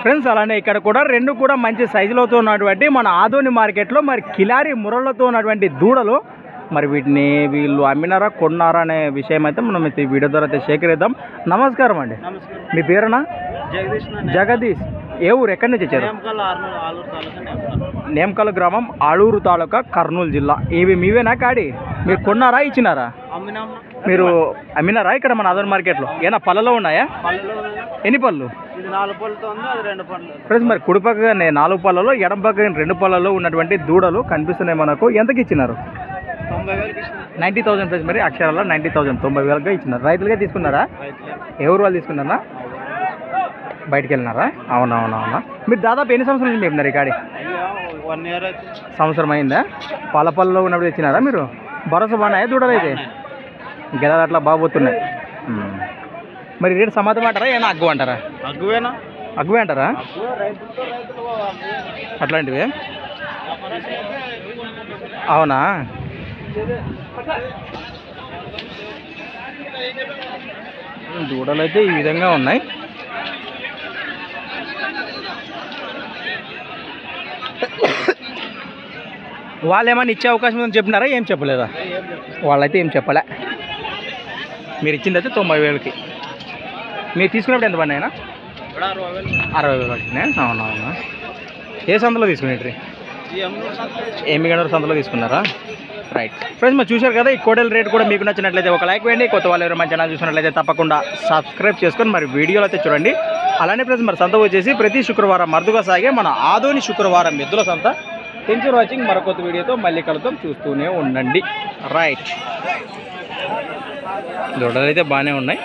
Friends అలానే ఇక్కడ కూడా రెండు కూడా మంచి సైజులతో ఉన్నటువంటి మన ఆదోని మార్కెట్లో మరి కిలారి మురళ్ళతో ఉన్నటువంటి దూడలు మరి వీటిని వీళ్ళు అమ్మినారా కొన్నారా అనే విషయం అయితే మనం ఈ వీడియో ద్వారా అయితే సేకరిద్దాం. నమస్కారం అండి, మీ పేరునా? జగదీష్. ఏ ఊరు, ఎక్కడి నుంచి వచ్చారు? నేమకల్ గ్రామం, ఆలూరు తాలూకా, కర్నూలు జిల్లా. ఇవి మీవేనా కాడి? మీరు కొన్నారా ఇచ్చినారా? మీరు అమ్మినారా ఇక్కడ మన ఆదోని మార్కెట్లో? ఏనా పళ్ళలో ఉన్నాయా? ఎన్ని పళ్ళు? ఫ్రెండ్స్ మరి కుడి పక్కనే 4 పళ్ళలో, ఎడమ పక్కన 2 పళ్ళలో ఉన్నటువంటి దూడలు కనిపిస్తున్నాయి మనకు. ఎంతకి ఇచ్చినారు? 90,000 ఫ్రెండ్స్. మరి అక్షరాల్లో 90,000, 90,000గా ఇచ్చినారు. రైతులుగా తీసుకున్నారా? ఎవరు వాళ్ళు తీసుకున్నారా? బయటికి వెళ్ళినారా? అవునవునవునా. మీరు దాదాపు ఎన్ని సంవత్సరాల నుంచి మేపున్నారు ఈ కాడి? 1 year. సంవత్సరం అయిందా? పళ్ళలో ఉన్నప్పుడు ఇచ్చినారా మీరు? భరోసా బాగున్నాయా దూడలు అయితే? గెలలు అట్లా బాగుపోతున్నాయి. మరి రేటు సమాధం అంటారా, ఏమైనా అగ్గు అంటారా? అగ్గువే అంటారా? అట్లాంటివి అవునా? దూడలు అయితే ఈ విధంగా ఉన్నాయి. వాళ్ళు ఏమన్నా ఇచ్చే అవకాశం ఉందని చెప్పినారా? ఏం చెప్పలేదా? వాళ్ళైతే ఏం చెప్పలే. మీరు ఇచ్చింది అయితే 90,000కి. మీరు తీసుకున్నప్పుడు ఎంత పడినా? 60,000 వచ్చినాయి. అవునవునా. ఏ సంతలో తీసుకునేట్రీ? ఎమ్మిగనూరు సంతలో తీసుకున్నారా? రైట్ ఫ్రెండ్స్, మరి చూశారు కదా. ఈ కోడెల రేట్ కూడా మీకు నచ్చినట్లయితే ఒక లైక్ వేయండి. కొత్త వాళ్ళు ఎవరు మన ఛానల్ చూసినట్లయితే తప్పకుండా సబ్స్క్రైబ్ చేసుకొని మరి వీడియోలు అయితే చూడండి. అలానే ఫ్రెండ్స్ మరి సంత వచ్చేసి ప్రతి శుక్రవారం అరుదుగా సాగే మన ఆదోని శుక్రవారం ఎద్దుల సంత. Thanks for watching. మరొక కొత్త వీడియోతో మళ్ళీ కలుద్దాం, చూస్తూనే ఉండండి. రైట్, దొడ్డలు అయితే బాగానే ఉన్నాయి.